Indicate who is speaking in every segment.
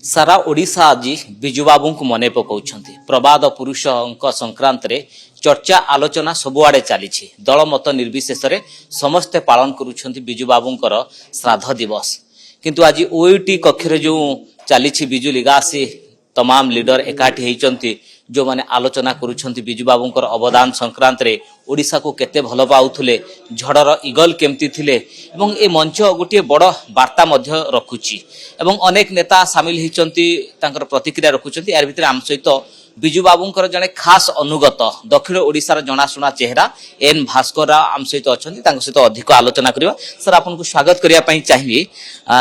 Speaker 1: सारा ओडिशा आज बिजु बाबू को मन पकाउछंती। प्रबाद पुरुष संक्रांत रे चर्चा आलोचना सबुआडे चली दल मत निर्विशेष समस्ते पालन करुछंती बिजु बाबूंकर श्राद्ध दिवस। किंतु आज ओयूटी कक्ष जो चली बिजु लिगासी तमाम लीडर एकाठी होती जो माने आलोचना करुछंती बिजु बाबूंकर अवदान संक्रांत रे ओडिशा को केते भल पाउथुले, झड़र इगल केमती थिले एवं ए मंच गोटे बड़ वार्ता मध्य रखुची एवं अनेक नेता सामिल होती तांकर प्रतिक्रिया रखुचंती। यार भितर आम सहित बिजु बाबूंकर जने खास अनुगत दक्षिण ओडिशार जनाशुना चेहरा एन भास्कर आम सहित अच्छी सहित अधिक आलोचना करवा। सर आपन को स्वागत करने चाहिए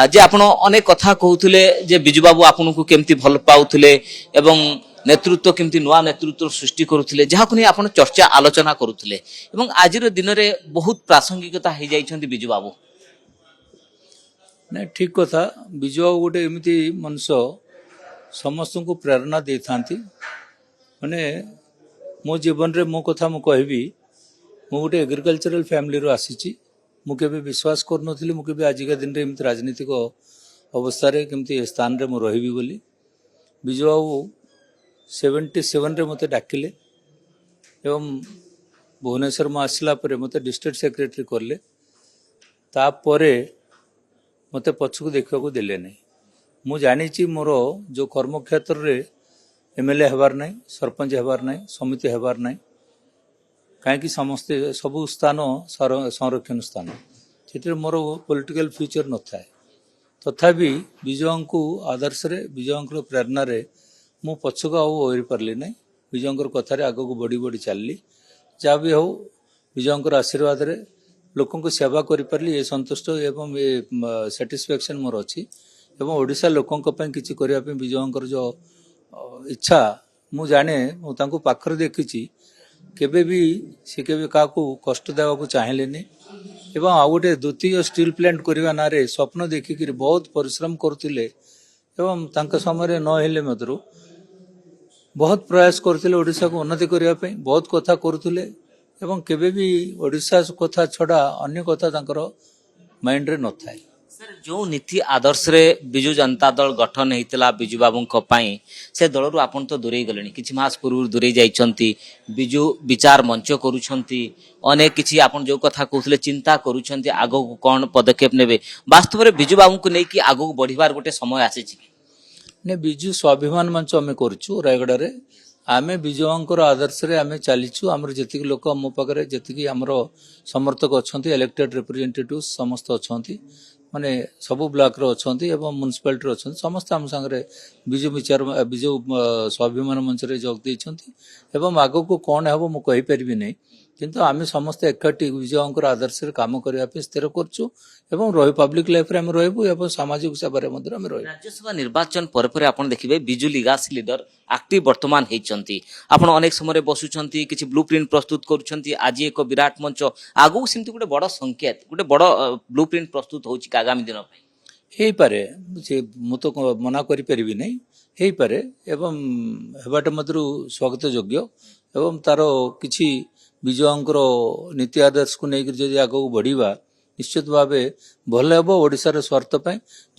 Speaker 1: जे आपण अनेक कथा कहते जे बिजु बाबू आपन को केमती भल पाउथुले एवं नेतृत्व केमती नुआ नेतृत्व सृष्टि करुले जहां नहीं आप चर्चा आलोचना करुले एवं आज दिन में बहुत प्रासंगिकता हो जाइछंती बिजु बाबू।
Speaker 2: नहीं ठीक कथा। बिजु बाबू गोटे एमती मनुष्य समस्त को प्रेरणा दे था माने मो जीवन रे मो कथा मु कहबी मु गोटे एग्रीकल्चरल फैमिली रो आसीची। मु केबे विश्वास कर नथिली मु केबे आजिका दिन रे एमती राजनीतिक अवस्था रे केमती स्थान रे मु रहिबी बोली। बिजु बाबू 77 रे मते डाकिले एवं भुवनेश्वर में आसला परे मते डिस्ट्रिक्ट सेक्रेटरी करले। तापरे मते पछकु देखा को देले नहीं। मु जानी मोर जो कर्मक्षेत्र रे एमएलए हेबार नहीं, सरपंच हेबार नहीं, समिति हेबार नहीं, कहीं समस्ते सबु स्थान संरक्षण स्थान से मोर पॉलिटिकल फ्यूचर न था। तथापि विजय को आदर्श रे विजय प्रेरणा रे मु पछक आरी पार्ली ना। विजय कथार आग को बढ़ी बढ़ी चलली जहाँ भी हो विजय आशीर्वाद रे लोक सेवा कर पार्ली ये संतुष्ट एवं ये सेटिस्फेक्शन मोर अच्छी एवं ओडिशा लोकों किसी करने विजय जो इच्छा मु जाने मुझे पाखर देखी केबे भी सी के क्या कष्ट देवा चाहें एवं आ गोटे द्वितीय स्टील प्लांट करने ना स्वप्न देखिक बहुत परिश्रम करुले एवं समय नहेले मधुर बहुत प्रयास करते ओडिशा को उन्नति करने बहुत कथा करुले एवं केबे भी ओडिशा कथा छड़ा अन्य कथा तांकर माइंड रे न थाए।
Speaker 1: सर जो नीति आदर्श रे बिजु जनता दल गठन होता बिजु बाबू से दल रू आपन तो दूरे गले किछि मास पूर्व दूरे जाइछंती बिजु विचार मंच करूछंती अनेक किछि आपन जो कथा कहउथले चिंता करूछंती आगो को कोन पदक्षेप नेबे वास्तव रे बिजु बाबू को नेकी आगो को बढ़िबार गोटे समय आसीछि
Speaker 2: ने बिजु स्वाभिमान मंच आम करुचु रायगड़ा रे आमे विजयंकर आदर्श रे आमे चलीचु आमर जतिक लोक मो पाखरे जतिक आमर समर्थक अछंती इलेक्टेड रिप्रेजेंटेटिव समस्त अछंती माने सबु ब्लॉक रो अछंती एवं म्युनिसिपालिटी रो अछंती समस्त आम संगे बिजु विचार बिजु स्वाभिमान मंच रे जोग देछंती एवं आगो को कोन हेबो मु कहि परबी नै किंतु आमे समस्त एकाठी विजयंकर आदर्श रे काम करिया पे स्थिर करछु एवं रहि पब्लिक लाइफ रे हम रहबो एवं सामाजिक सेवा रे मधुर हम रहबो।
Speaker 1: राज्यसभा निर्वाचन पर आपण देखिबे बिजु लिगासी लीडर एक्टिव वर्तमान हेचंती आपण अनेक समय बसुचंती किछि ब्लूप्रिंट प्रस्तुत करूचंती आज एक विराट मंच आगो सेमती गोटे बड़ संकेत गोटे बड़ ब्लूप्रिंट प्रस्तुत होछि आगामी दिन पे
Speaker 2: हेई पारे से मु तो मना करि परिबी नै हेई पारे एवं हेबाट मधुर स्वागत योग्य एवं तारो किछि विजयंकर नीति आदर्श को लेकर जदि आगू बढ़िबा निश्चित भाव भल हे ओडिशार स्वार्थ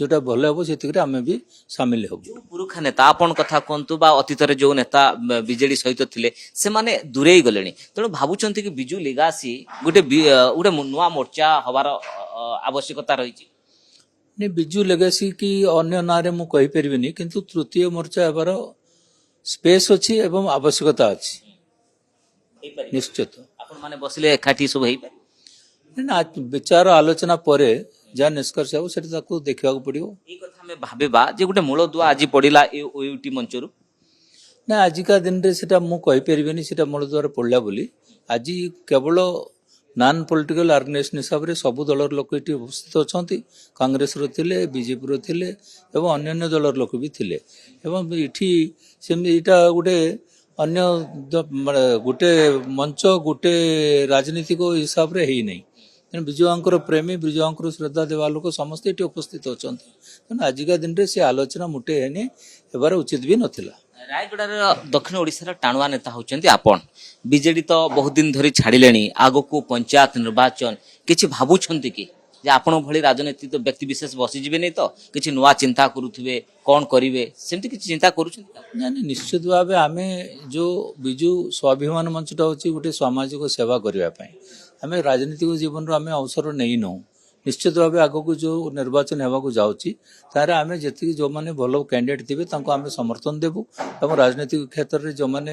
Speaker 2: जोटा भल हे आम भी सामिल हो।
Speaker 1: पुरुखा नेता आपन कथा कहतु बा अतीत जो नेता बीजेडी सहित थिले से माने दूरे गले तेणु भावुंट कि बिजु लिगासी गोटे गोटे नुआ मोर्चा हबार आवश्यकता रही।
Speaker 2: बिजु लेगासी की अन्य ना मु कहि परिबिनी किंतु तृतीय मोर्चा हबार स्पेस अछि एवं आवश्यकता अछि निश्चित।
Speaker 1: आपण माने बसिले एकाठी सब हेई
Speaker 2: ना विचार आलोचना पर जहाँ निष्कर्ष हो देखा पड़ो
Speaker 1: ये कथा में भाबा जे गोटे मूल दुआ आज पड़िला ओयूटी मंचरू
Speaker 2: ना आजिका दिन रे सेटा मु कहि परिबेनी सेटा मूल दुआर पड़ला बोली आज केवल नॉन पॉलिटिकल ऑर्गेनाइजेशन हिसाब रे सबु दलर लोक एटी उपस्थित अछंती कांग्रेस रो थिले बीजेपी रो थिले एवं अन्य दलर लोक भी थिले एवं इठी सेम इटा गोटे अन्य गोटे मंच गोटे राजनीतिक हिसाब रे हेई नहीं तेणु विजयंकर प्रेमी विजयंकर श्रद्धा देवा लोक समस्त ये उपस्थित अच्छा तेणु आजिका दिन में से आलोचना मुटे हेनी हेबार उचित भी नथिला।
Speaker 1: रायगड़ार दक्षिण ओडिशार टाणुआ नेता होचंती आपण बीजेडी तो बहुत दिन धरी छाड़िलेनी आगो को पंचायत निर्वाचन किछि भाबुछंती कि ଯେ ଆପଣ ଭଳି ରାଜନୈତିକ ବ୍ୟକ୍ତି ବିଶେଷ ବସିଯିବେନି ତ କିଛି ନୂଆ ଚିନ୍ତା କରୁଥିବେ କ'ଣ କରିବେ ସେମିତି କିଛି ଚିନ୍ତା କରୁଛନ୍ତି?
Speaker 2: ନାଇଁ ନାଇଁ, ନିଶ୍ଚିତ ଭାବେ ଆମେ ଯେଉଁ ବିଜୁ ସ୍ୱାଭିମାନ ମଞ୍ଚଟା ହେଉଛି ଗୋଟେ ସାମାଜିକ ସେବା କରିବା ପାଇଁ। ଆମେ ରାଜନୈତିକ ଜୀବନରୁ ଆମେ ଅବସର ନେଇନୁ। ନିଶ୍ଚିତ ଭାବେ ଆଗକୁ ଯେଉଁ ନିର୍ବାଚନ ହେବାକୁ ଯାଉଛି ତାରେ ଆମେ ଯେତିକି ଯେଉଁମାନେ ଭଲ କ୍ୟାଣ୍ଡିଡେଟ୍ ଥିବେ ତାଙ୍କୁ ଆମେ ସମର୍ଥନ ଦେବୁ ଏବଂ ରାଜନୈତିକ କ୍ଷେତ୍ରରେ ଯେଉଁମାନେ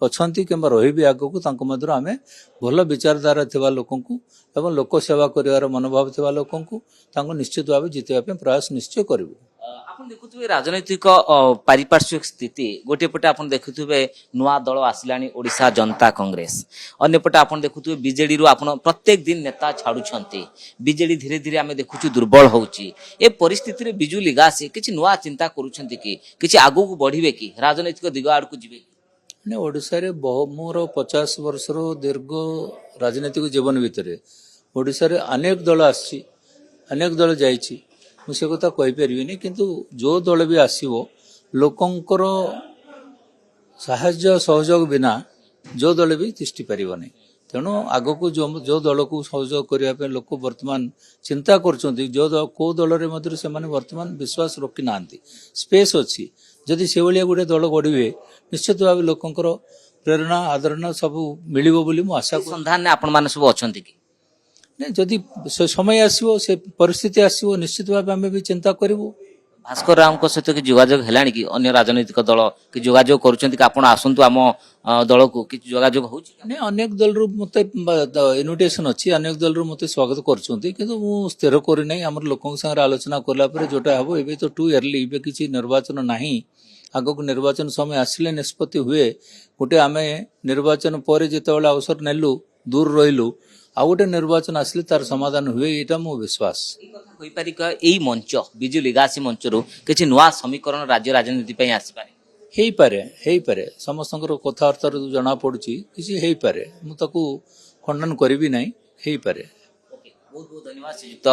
Speaker 2: ଅଛନ୍ତି କିମ୍ବା ରହିବେ ଆଗକୁ ତାଙ୍କ ମଧ୍ୟରୁ ଆମେ ଭଲ ବିଚାରଧାରା ଥିବା ଲୋକଙ୍କୁ ଏବଂ ଲୋକ ସେବା କରିବାର ମନୋଭାବ ଥିବା ଲୋକଙ୍କୁ ତାଙ୍କୁ ନିଶ୍ଚିତ ଭାବେ ଜିତିବା ପାଇଁ ପ୍ରୟାସ ନିଶ୍ଚୟ କରିବୁ।
Speaker 1: ଆପଣ ଦେଖୁଥିବେ ରାଜନୈତିକ ପାରିପାର୍ଶ୍ୱିକ ସ୍ଥିତି ଗୋଟିଏ ପଟେ ଆପଣ ଦେଖୁଥିବେ ନୂଆ ଦଳ ଆସିଲାଣି ଓଡ଼ିଶା ଜନତା କଂଗ୍ରେସ, ଅନ୍ୟପଟେ ଆପଣ ଦେଖୁଥିବେ ବିଜେଡିରୁ ଆପଣ ପ୍ରତ୍ୟେକ ଦିନ ନେତା ଛାଡୁଛନ୍ତି, ବିଜେଡି ଧୀରେ ଧୀରେ ଆମେ ଦେଖୁଛୁ ଦୁର୍ବଳ ହେଉଛି। ଏ ପରିସ୍ଥିତିରେ ବିଜୁ ଲିଗାସି କିଛି ନୂଆ ଚିନ୍ତା କରୁଛନ୍ତି କି କିଛି ଆଗକୁ ବଢିବେ କି ରାଜନୈତିକ ଦିଗ ଆଡକୁ ଯିବେ କି?
Speaker 2: ମାନେ ଓଡ଼ିଶାରେ ମୋର 50 ବର୍ଷର ଦୀର୍ଘ ରାଜନୈତିକ ଜୀବନ ଭିତରେ ଓଡ଼ିଶାରେ ଅନେକ ଦଳ ଆସିଛି, ଅନେକ ଦଳ ଯାଇଛି। ମୁଁ ସେ କଥା କହିପାରିବିନି, କିନ୍ତୁ ଯେଉଁ ଦଳ ବି ଆସିବ ଲୋକଙ୍କର ସାହାଯ୍ୟ ସହଯୋଗ ବିନା ଯେଉଁ ଦଳ ବି ତିଷ୍ଠି ପାରିବ ନାହିଁ। ତେଣୁ ଆଗକୁ ଯେଉଁ ଦଳକୁ ସହଯୋଗ କରିବା ପାଇଁ ଲୋକ ବର୍ତ୍ତମାନ ଚିନ୍ତା କରୁଛନ୍ତି, କେଉଁ ଦଳରେ ମଧ୍ୟରେ ସେମାନେ ବର୍ତ୍ତମାନ ବିଶ୍ୱାସ ରଖିନାହାନ୍ତି, ସ୍ପେସ୍ ଅଛି। ଯଦି ସେଭଳିଆ ଗୋଟେ ଦଳ ଗଢ଼ିବେ ନିଶ୍ଚିତ ଭାବେ ଲୋକଙ୍କର ପ୍ରେରଣା ଆଦରଣା ସବୁ ମିଳିବ ବୋଲି ମୁଁ ଆଶା କରୁଛି।
Speaker 1: ସନ୍ଧାନରେ ଆପଣମାନେ ସବୁ ଅଛନ୍ତି କି?
Speaker 2: ନାଇଁ, ଯଦି ସେ ସମୟ ଆସିବ, ସେ ପରିସ୍ଥିତି ଆସିବ, ନିଶ୍ଚିତ ଭାବେ ଆମେ ବି ଚିନ୍ତା କରିବୁ।
Speaker 1: ଭାସ୍କର ରାଓଙ୍କ ସହିତ କି ଯୋଗାଯୋଗ ହେଲାଣି କି ଅନ୍ୟ ରାଜନୈତିକ ଦଳ କି ଯୋଗାଯୋଗ କରୁଛନ୍ତି କି ଆପଣ ଆସନ୍ତୁ ଆମ ଦଳକୁ କିଛି ଯୋଗାଯୋଗ ହଉଛି?
Speaker 2: ନାଇଁ, ଅନେକ ଦଳରୁ ମୋତେ ଇନଭିଟେସନ ଅଛି, ଅନେକ ଦଳରୁ ମୋତେ ସ୍ୱାଗତ କରୁଛନ୍ତି, କିନ୍ତୁ ମୁଁ ସ୍ଥିର କରିନାହିଁ। ଆମର ଲୋକଙ୍କ ସାଙ୍ଗରେ ଆଲୋଚନା କଲା ପରେ ଯୋଉଟା ହେବ, ଏବେ ତ ଟୁ ଇୟର୍ଲି, ଏବେ କିଛି ନିର୍ବାଚନ ନାହିଁ। ଆଗକୁ ନିର୍ବାଚନ ସମୟ ଆସିଲେ ନିଷ୍ପତ୍ତି ହୁଏ। ଗୋଟେ ଆମେ ନିର୍ବାଚନ ପରେ ଯେତେବେଳେ ଅବସର ନେଲୁ, ଦୂର ରହିଲୁ, ଆଉ ଗୋଟେ ନିର୍ବାଚନ ଆସିଲେ ତାର ସମାଧାନ ହୁଏ, ଏଇଟା ମୋ ବିଶ୍ୱାସ।
Speaker 1: କହିପାରିବା ଏଇ ମଞ୍ଚ ବିଜୁ ଲିଗାସି ମଞ୍ଚରୁ କିଛି ନୂଆ ସମୀକରଣ ରାଜ୍ୟ ରାଜନୀତି ପାଇଁ ଆସିପାରେ?
Speaker 2: ହେଇପାରେ ସମସ୍ତଙ୍କର କଥାବାର୍ତ୍ତାରୁ ଜଣା ପଡୁଛି କିଛି ହେଇପାରେ, ମୁଁ ତାକୁ ଖଣ୍ଡନ କରିବି ନାହିଁ, ହେଇପାରେ।
Speaker 1: ବହୁତ ବହୁତ ଧନ୍ୟବାଦ ଶ୍ରୀଯୁକ୍ତ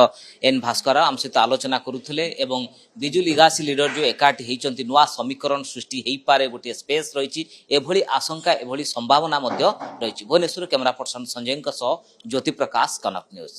Speaker 1: ଏନ୍ ଭାସ୍କର ଆମ ସହିତ ଆଲୋଚନା କରୁଥିଲେ ଏବଂ ବିଜୁ ଲିଗାସି ଲିଡର ଯେଉଁ ଏକାଠି ହେଇଛନ୍ତି ନୂଆ ସମୀକରଣ ସୃଷ୍ଟି ହେଇପାରେ ଗୋଟିଏ ସ୍ପେସ୍ ରହିଛି, ଏଭଳି ଆଶଙ୍କା ଏଭଳି ସମ୍ଭାବନା ମଧ୍ୟ ରହିଛି। ଭୁବନେଶ୍ୱର କ୍ୟାମେରା ପର୍ସନ ସଞ୍ଜୟଙ୍କ ସହ ଜ୍ୟୋତି ପ୍ରକାଶ, କନକ ନ୍ୟୁଜ।